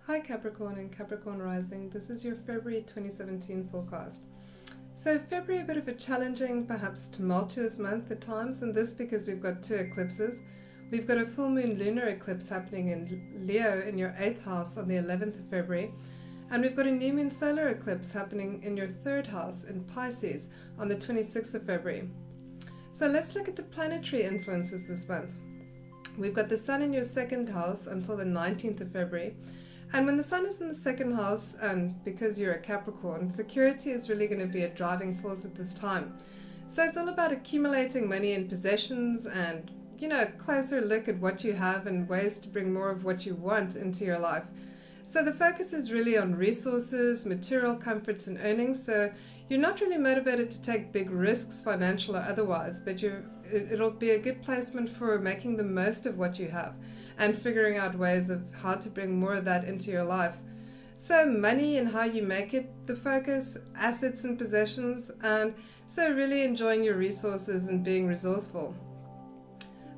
Hi Capricorn and Capricorn Rising, this is your February 2017 forecast. So February, a bit of a challenging, perhaps tumultuous month at times, and this because we've got two eclipses. We've got a full Moon Lunar Eclipse happening in Leo in your 8th house on the 11th of February, and we've got a new Moon Solar Eclipse happening in your 3rd house in Pisces on the 26th of February. So let's look at the planetary influences this month. We've got the Sun in your 2nd house until the 19th of February. And when the Sun is in the 2nd house, and because you're a Capricorn, security is really going to be a driving force at this time. So it's all about accumulating money and possessions and, a closer look at what you have and ways to bring more of what you want into your life. So the focus is really on resources, material comforts and earnings. So you're not really motivated to take big risks, financial or otherwise, but it'll be a good placement for making the most of what you have and figuring out ways of how to bring more of that into your life. So money and how you make it the focus, assets and possessions, and so really enjoying your resources and being resourceful.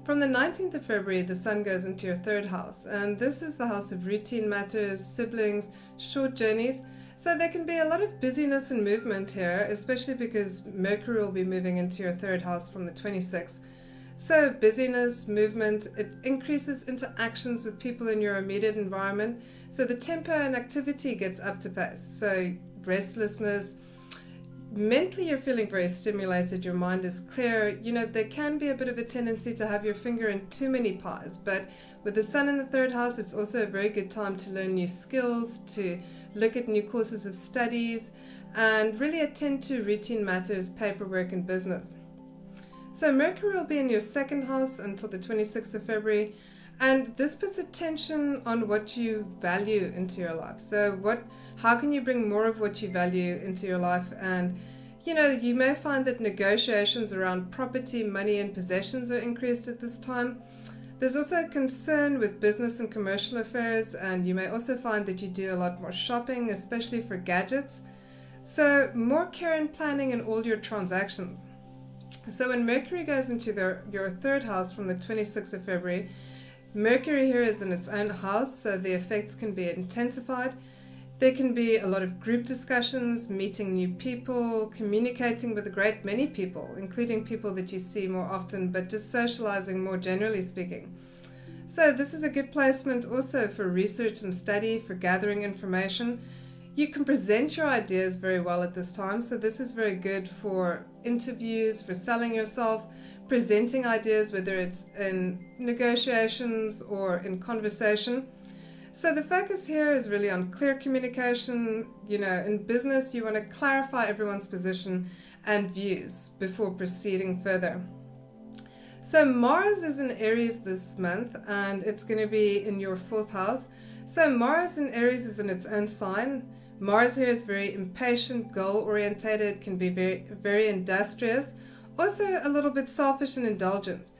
From the 19th of February, the Sun goes into your 3rd house, and this is the house of routine matters, siblings, short journeys. So there can be a lot of busyness and movement here, especially because Mercury will be moving into your 3rd house from the 26th. So busyness, movement, it increases interactions with people in your immediate environment. So the tempo and activity gets up to pace. So restlessness, mentally you're feeling very stimulated, your mind is clear. There can be a bit of a tendency to have your finger in too many pies, but with the Sun in the 3rd house, it's also a very good time to learn new skills, to look at new courses of studies, and really attend to routine matters, paperwork and business. So Mercury will be in your 2nd house until the 26th of February, and this puts attention on what you value into your life. So how can you bring more of what you value into your life? And you may find that negotiations around property, money and possessions are increased at this time. There's also a concern with business and commercial affairs, and you may also find that you do a lot more shopping, especially for gadgets. So more care and planning in all your transactions. So when Mercury goes into your 3rd house from the 26th of February, Mercury here is in its own house, so the effects can be intensified. There can be a lot of group discussions, meeting new people, communicating with a great many people, including people that you see more often, but just socializing more generally speaking. So this is a good placement also for research and study, for gathering information. You can present your ideas very well at this time, so this is very good for interviews, for selling yourself, presenting ideas, whether it's in negotiations or in conversation. So the focus here is really on clear communication. In business, you want to clarify everyone's position and views before proceeding further. So Mars is in Aries this month, and it's going to be in your 4th house. So Mars in Aries is in its own sign. Mars here is very impatient, goal-orientated, can be very, very industrious, also a little bit selfish and indulgent,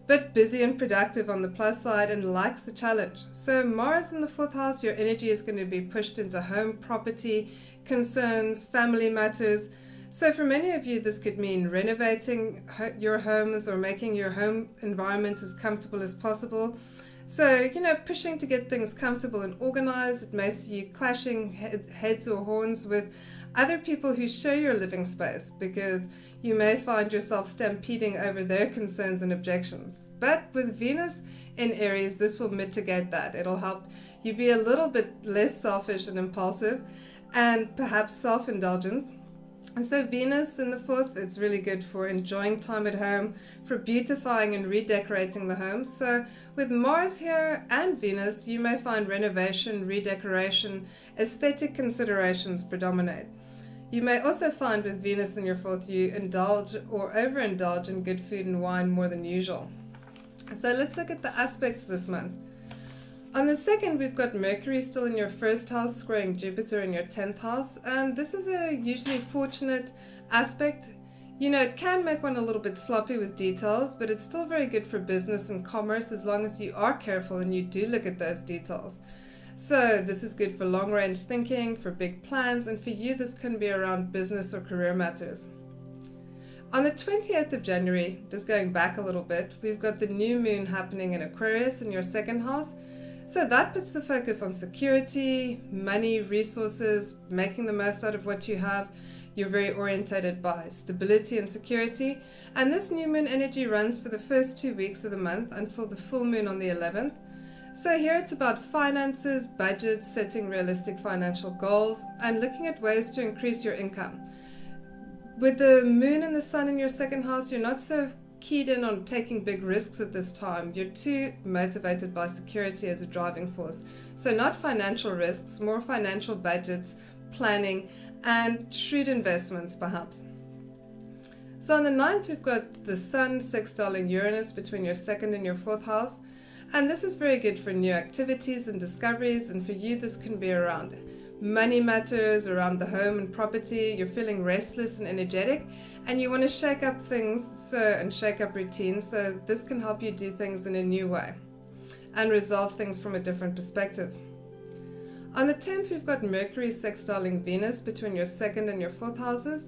but busy and productive on the plus side and likes a challenge. So Mars in the 4th house, your energy is going to be pushed into home, property, concerns, family matters. So for many of you, this could mean renovating your homes or making your home environment as comfortable as possible. So, pushing to get things comfortable and organized. It may see you clashing heads or horns with other people who share your living space, because you may find yourself stampeding over their concerns and objections. But with Venus in Aries, this will mitigate that. It'll help you be a little bit less selfish and impulsive and perhaps self-indulgent. And so Venus in the 4th, it's really good for enjoying time at home, for beautifying and redecorating the home. So with Mars here and Venus, you may find renovation, redecoration, aesthetic considerations predominate. You may also find with Venus in your 4th, you indulge or overindulge in good food and wine more than usual. So let's look at the aspects this month. On the 2nd, we've got Mercury still in your 1st house, squaring Jupiter in your 10th house, and this is a usually fortunate aspect. It can make one a little bit sloppy with details, but it's still very good for business and commerce as long as you are careful and you do look at those details. So this is good for long-range thinking, for big plans, and for you this can be around business or career matters. On the 28th of January, just going back a little bit, we've got the new moon happening in Aquarius in your 2nd house. So that puts the focus on security, money, resources, making the most out of what you have. You're very orientated by stability and security. And this new moon energy runs for the first 2 weeks of the month until the full moon on the 11th. So here it's about finances, budgets, setting realistic financial goals, and looking at ways to increase your income. With the moon and the sun in your second house, you're not so keyed in on taking big risks at this time. You're too motivated by security as a driving force. So not financial risks, more financial budgets, planning, and shrewd investments perhaps. So on the 9th, we've got the sun sextiling Uranus between your second and your fourth house. And this is very good for new activities and discoveries, and for you this can be around money matters, around the home and property. You're feeling restless and energetic, and you want to shake up things and shake up routines, so this can help you do things in a new way and resolve things from a different perspective. On the 10th, we've got Mercury sextiling Venus between your second and your fourth houses.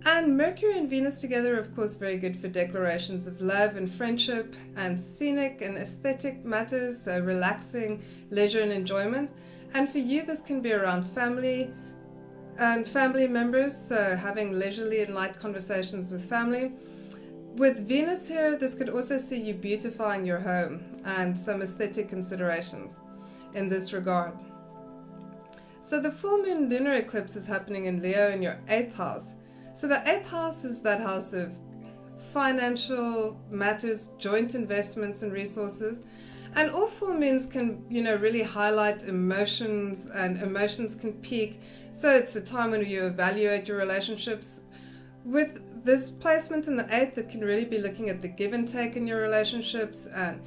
And Mercury and Venus together are of course very good for declarations of love and friendship and scenic and aesthetic matters, so relaxing, leisure and enjoyment. And for you this can be around family and family members, so having leisurely and light conversations with family. With Venus here, this could also see you beautifying your home and some aesthetic considerations in this regard. So the full moon lunar eclipse is happening in Leo in your 8th house. So the 8th house is that house of financial matters, joint investments and resources. And all full moons can, really highlight emotions, and emotions can peak. So it's a time when you evaluate your relationships. With this placement in the 8th, it can really be looking at the give and take in your relationships. And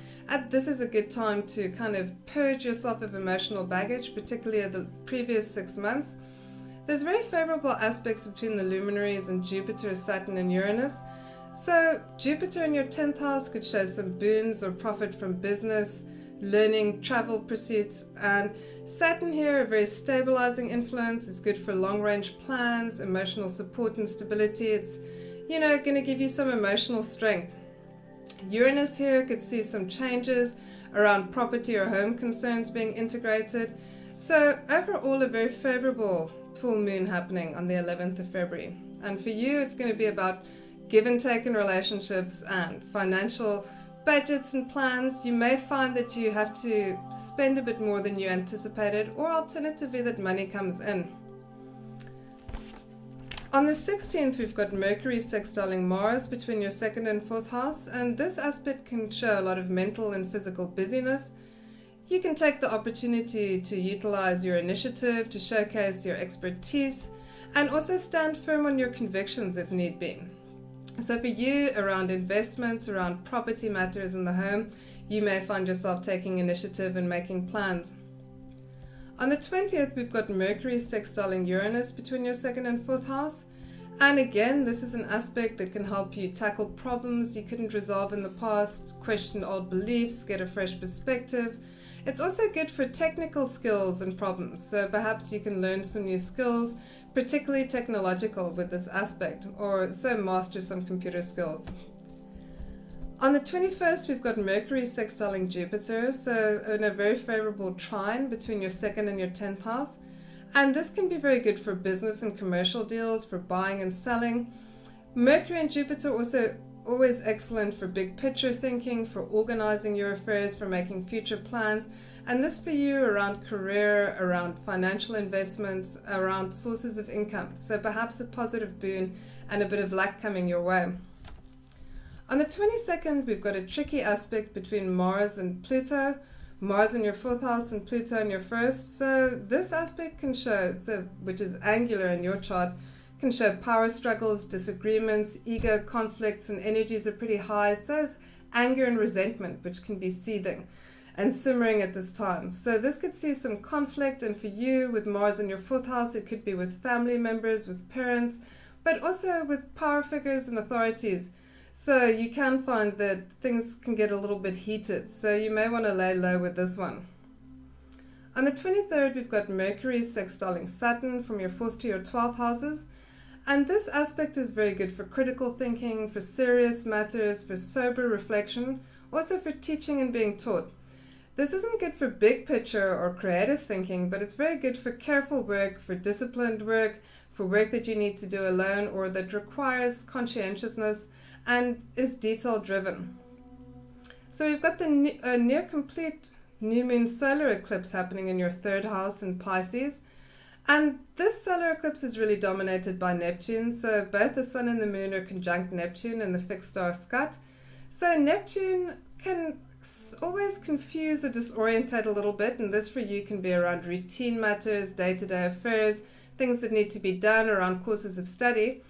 this is a good time to kind of purge yourself of emotional baggage, particularly the previous 6 months. There's very favorable aspects between the luminaries and Jupiter, Saturn and Uranus. So Jupiter in your 10th house could show some boons or profit from business, learning, travel pursuits, and Saturn here, a very stabilizing influence. It's good for long-range plans, emotional support and stability. It's, going to give you some emotional strength. Uranus here could see some changes around property or home concerns being integrated. So overall, a very favorable full moon happening on the 11th of February. And for you, it's going to be about give and take in relationships and financial budgets and plans. You may find that you have to spend a bit more than you anticipated, or alternatively that money comes in. On the 16th, we've got Mercury sextiling Mars between your second and fourth house, and this aspect can show a lot of mental and physical busyness. You can take the opportunity to utilize your initiative, to showcase your expertise, and also stand firm on your convictions if need be. So for you, around investments, around property matters in the home, you may find yourself taking initiative and making plans. On the 20th, we've got Mercury sextiling Uranus between your second and fourth house. And again, this is an aspect that can help you tackle problems you couldn't resolve in the past, question old beliefs, get a fresh perspective. It's also good for technical skills and problems, so perhaps you can learn some new skills, particularly technological with this aspect, or so master some computer skills. On the 21st, we've got Mercury sextiling Jupiter, so in a very favorable trine between your second and your 10th house. And this can be very good for business and commercial deals, for buying and selling. Mercury and Jupiter also always excellent for big picture thinking, for organizing your affairs, for making future plans. And this for you around career, around financial investments, around sources of income. So perhaps a positive boon and a bit of luck coming your way. On the 22nd, we've got a tricky aspect between Mars and Pluto. Mars in your fourth house and Pluto in your first. So this aspect can show, which is angular in your chart, can show power struggles, disagreements, ego conflicts, and energies are pretty high. So is anger and resentment, which can be seething and simmering at this time. So this could see some conflict, and for you with Mars in your fourth house, it could be with family members, with parents, but also with power figures and authorities. So you can find that things can get a little bit heated, so you may want to lay low with this one. On the 23rd, we've got Mercury sextiling Saturn from your 4th to your 12th houses. And this aspect is very good for critical thinking, for serious matters, for sober reflection, also for teaching and being taught. This isn't good for big picture or creative thinking, but it's very good for careful work, for disciplined work, for work that you need to do alone or that requires conscientiousness and is detail driven. So we've got the near complete new moon solar eclipse happening in your third house in Pisces. And this solar eclipse is really dominated by Neptune. So both the sun and the moon are conjunct Neptune in the fixed star Scut. So Neptune can always confuse or disorientate a little bit. And this for you can be around routine matters, day-to-day affairs, things that need to be done around courses of study.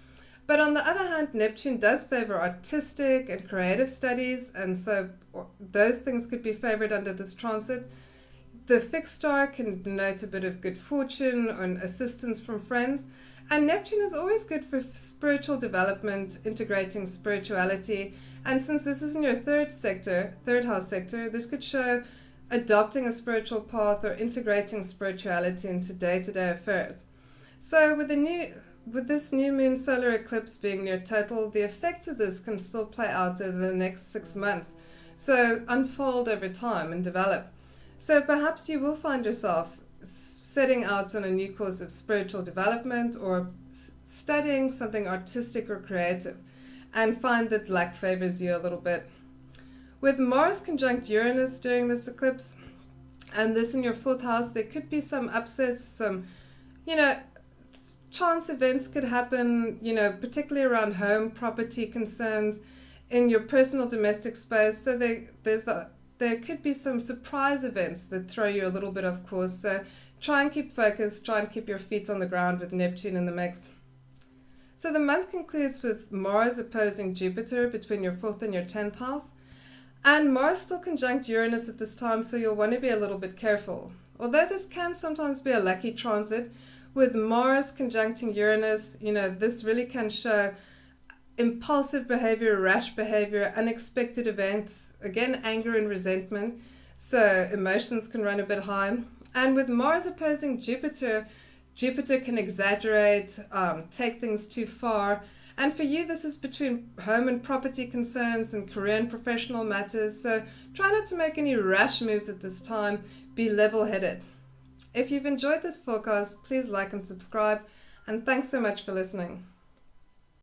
But on the other hand, Neptune does favor artistic and creative studies, and so those things could be favored under this transit. The fixed star can denote a bit of good fortune and assistance from friends, and Neptune is always good for spiritual development, integrating spirituality, and since this is in your third house sector, this could show adopting a spiritual path or integrating spirituality into day-to-day affairs. So with this new moon solar eclipse being near total, the effects of this can still play out over the next 6 months. So unfold over time and develop. So perhaps you will find yourself setting out on a new course of spiritual development or studying something artistic or creative and find that luck favors you a little bit. With Mars conjunct Uranus during this eclipse and this in your fourth house, there could be some upsets, some, chance events could happen, particularly around home, property concerns, in your personal domestic space. So there could be some surprise events that throw you a little bit off course. So try and keep focused, try and keep your feet on the ground with Neptune in the mix. So the month concludes with Mars opposing Jupiter between your 4th and your 10th house. And Mars still conjunct Uranus at this time, so you'll want to be a little bit careful. Although this can sometimes be a lucky transit, with Mars conjuncting Uranus, this really can show impulsive behavior, rash behavior, unexpected events, again, anger and resentment. So emotions can run a bit high. And with Mars opposing Jupiter, Jupiter can exaggerate, take things too far. And for you, this is between home and property concerns and career and professional matters. So try not to make any rash moves at this time. Be level-headed. If you've enjoyed this forecast, please like and subscribe, and thanks so much for listening.